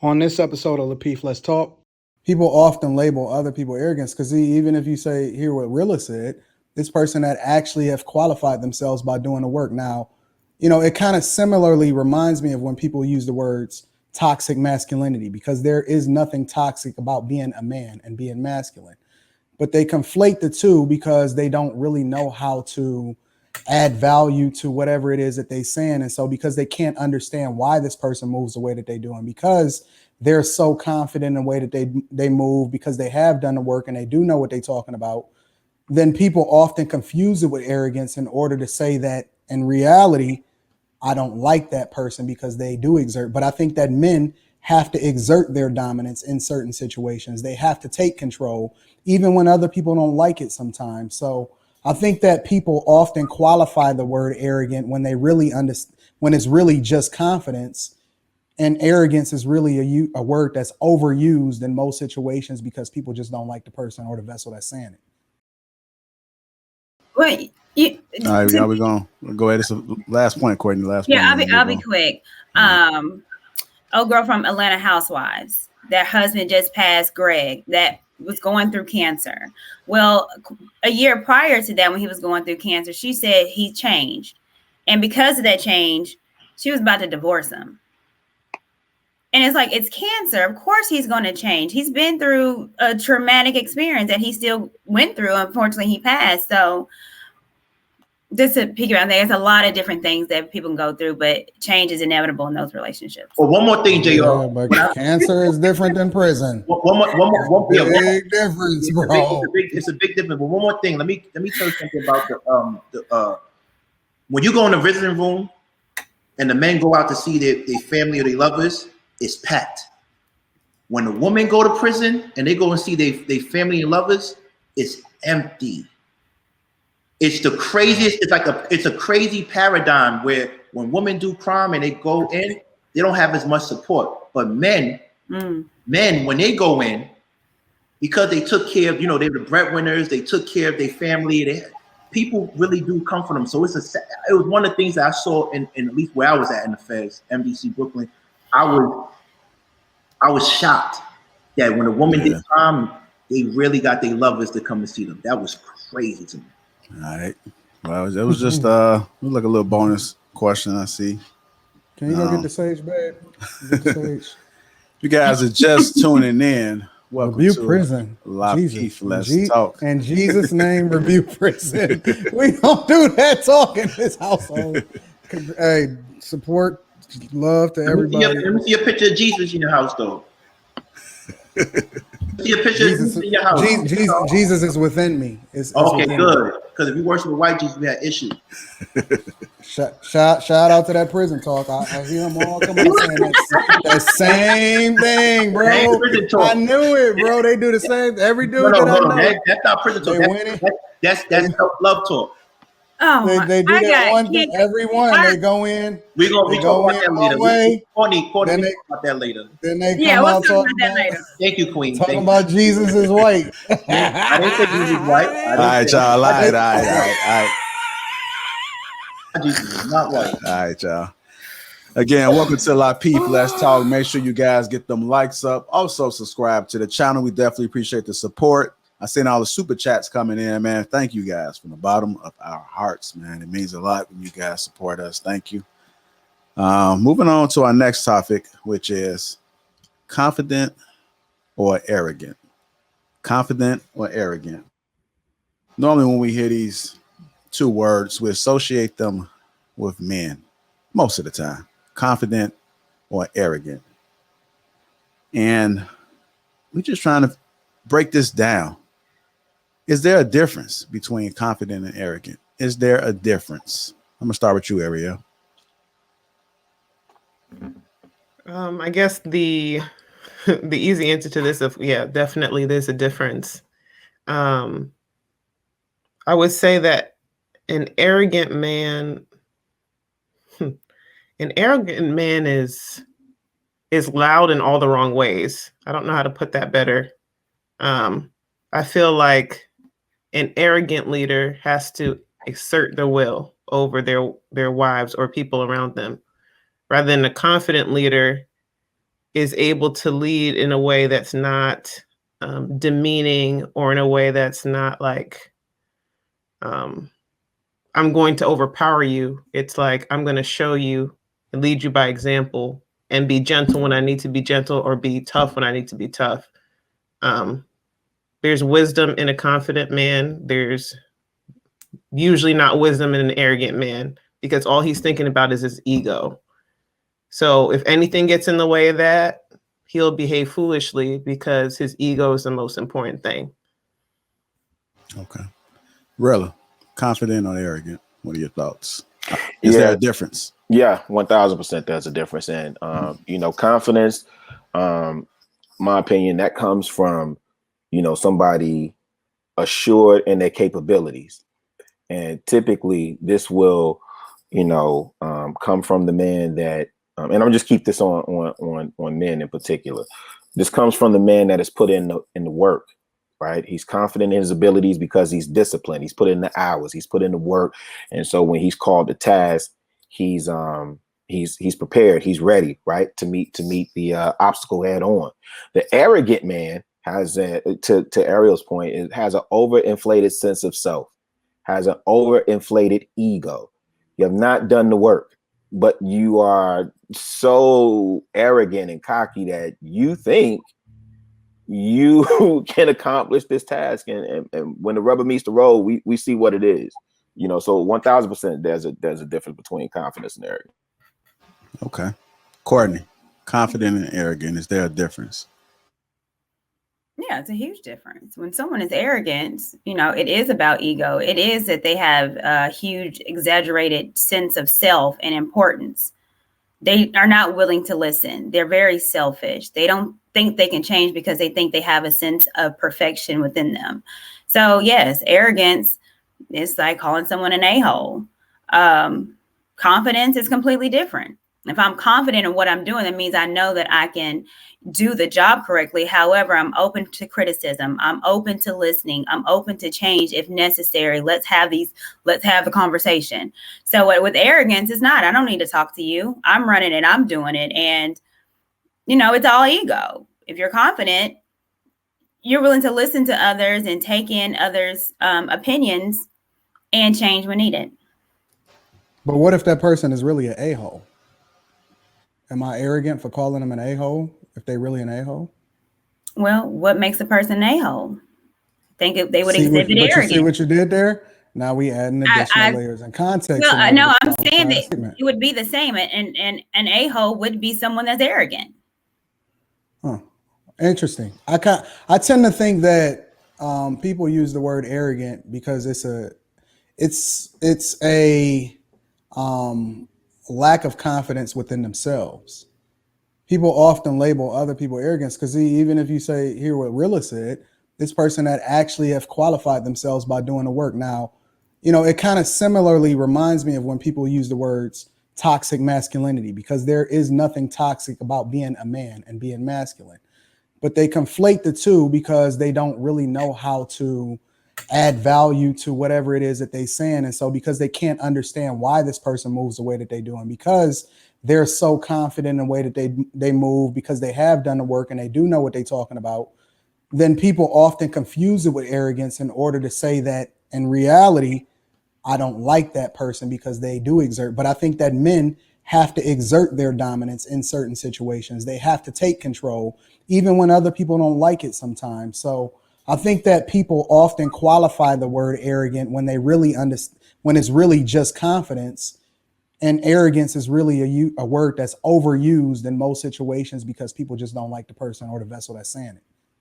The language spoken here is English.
On this episode of Lapeef, Let's Talk. People often label other people arrogance because even if you say, hear what Rilla said, this person that actually have qualified themselves by doing the work. Now, it kind of similarly reminds me of when people use the words toxic masculinity, because there is nothing toxic about being a man and being masculine. But they conflate the two because they don't really know how to add value to whatever it is that they're saying. And so because they can't understand why this person moves the way that they do, and because they're so confident in the way that they move, because they have done the work and they do know what they're talking about, then people often confuse it with arrogance in order to say that in reality, I don't like that person because they do exert. But I think that men have to exert their dominance in certain situations. They have to take control, even when other people don't like it sometimes. So I think that people often qualify the word arrogant when they really understand, when it's really just confidence. And arrogance is really a word that's overused in most situations because people just don't like the person or the vessel that's saying it. Wait, all right, we're going to go ahead. It's the last point, Courtney. Last point. I'll be quick. Old girl from Atlanta Housewives, their husband just passed, Greg, that was going through cancer. Well, a year prior to that, when he was going through cancer, she said he changed. And because of that change, she was about to divorce him. And it's like, it's cancer. Of course he's going to change. He's been through a traumatic experience that he still went through. Unfortunately, he passed. So just to piggyback, there's a lot of different things that people can go through, but change is inevitable in those relationships. Well, one more thing, JR. Yeah, but cancer is different than prison. One more big difference, bro. It's a big difference. But one more thing. Let me tell you something about the when you go in the visiting room and the men go out to see their family or their lovers, it's packed. When the women go to prison and they go and see their family and lovers, it's empty. It's the craziest. It's a crazy paradigm where when women do crime and they go in, they don't have as much support. But men, when they go in, because they took care of, they were the breadwinners, they took care of their family. People really do come for them. So it was one of the things that I saw in at least where I was at in the Feds, MDC Brooklyn. I was shocked that when a woman did crime, they really got their lovers to come to see them. That was crazy to me. All right. Well, it was just it was like a little bonus question. I see. Can you go get the sage, babe? Get the sage. You guys are just tuning in. Welcome Review to prison. Lapeef, Let's Talk. In Jesus' name, review prison. We don't do that talk in this household. Hey, support, love to everybody. Let me see a picture of Jesus in your house, though. See a picture of Jesus in your house. Jesus is within me. It's okay, within good. Me. Because if you worship a white Jesus, we had issues. Shout out to that prison talk. I hear them all coming out saying that same thing, bro. I knew it, bro. They do the same. Every dude that I know. That's not prison talk. That's love talk. Oh, they do that one thing. Everyone they go in. We talk about that later. Way, Courtney, talk about that later. Then they come out talking about that later. Thank you, Queen. Talking about Jesus is white. I didn't say Jesus is white. All right, y'all. All right. Jesus is not white. All right, y'all. Again, welcome to Lapeef, Let's Talk. Make sure you guys get them likes up. Also, subscribe to the channel. We definitely appreciate the support. I seen all the super chats coming in, man. Thank you guys from the bottom of our hearts, man. It means a lot when you guys support us. Thank you. Moving on to our next topic, which is confident or arrogant. Confident or arrogant. Normally when we hear these two words, we associate them with men most of the time. Confident or arrogant. And we're just trying to break this down. Is there a difference between confident and arrogant? Is there a difference? I'm gonna start with you, Ariel. I guess the easy answer to this is definitely there's a difference. I would say that an arrogant man is loud in all the wrong ways. I don't know how to put that better. I feel like an arrogant leader has to exert their will over their wives or people around them, rather than a confident leader is able to lead in a way that's not demeaning, or in a way that's not like, I'm going to overpower you. It's like, I'm going to show you and lead you by example, and be gentle when I need to be gentle, or be tough when I need to be tough. There's wisdom in a confident man. There's usually not wisdom in an arrogant man, because all he's thinking about is his ego. So if anything gets in the way of that, he'll behave foolishly, because his ego is the most important thing. Okay. Rella, confident or arrogant? What are your thoughts? Is there a difference? Yeah, 1000% there's a difference. And, confidence, my opinion, that comes from, somebody assured in their capabilities. And typically this will, come from the man that, and I'm just keep this on men in particular. This comes from the man that has put in the work, right? He's confident in his abilities because he's disciplined. He's put in the hours, he's put in the work. And so when he's called to task, he's prepared, he's ready, right? To meet the obstacle head on. The arrogant man has to Ariel's point, it has an overinflated sense of self, has an overinflated ego. You have not done the work, but you are so arrogant and cocky that you think you can accomplish this task. And when the rubber meets the road, we see what it is. So 1000% there's a difference between confidence and arrogance. Okay. Courtney, confident and arrogant, is there a difference? Yeah, it's a huge difference. When someone is arrogant, it is about ego. It is that they have a huge, exaggerated sense of self and importance. They are not willing to listen. They're very selfish. They don't think they can change because they think they have a sense of perfection within them. So yes, arrogance is like calling someone an a-hole. Confidence is completely different. If I'm confident in what I'm doing, that means I know that I can do the job correctly. However, I'm open to criticism. I'm open to listening. I'm open to change if necessary. Let's have the conversation. So with arrogance, it's not, I don't need to talk to you. I'm running it. I'm doing it. And, it's all ego. If you're confident, you're willing to listen to others and take in others' opinions and change when needed. But what if that person is really an a-hole? Am I arrogant for calling them an a-hole if they really an a-hole? Well, what makes a person an a-hole? Think if they would exhibit arrogance. You see what you did there? Now we adding additional layers and context. No, I'm saying that it would be the same. And an a-hole would be someone that's arrogant. Huh. Interesting. I tend to think that people use the word arrogant because it's a lack of confidence within themselves. People often label other people arrogance because even if you hear what Rilla said, this person that actually have qualified themselves by doing the work. Now, it kind of similarly reminds me of when people use the words toxic masculinity, because there is nothing toxic about being a man and being masculine, but they conflate the two because they don't really know how to add value to whatever it is that they're saying. And so because they can't understand why this person moves the way that they do, and because they're so confident in the way that they move, because they have done the work and they do know what they're talking about, then people often confuse it with arrogance in order to say that in reality, I don't like that person because they do exert. But I think that men have to exert their dominance in certain situations. They have to take control, even when other people don't like it sometimes. So I think that people often qualify the word arrogant when they really when it's really just confidence. And arrogance is really a word that's overused in most situations because people just don't like the person or the vessel that's saying it.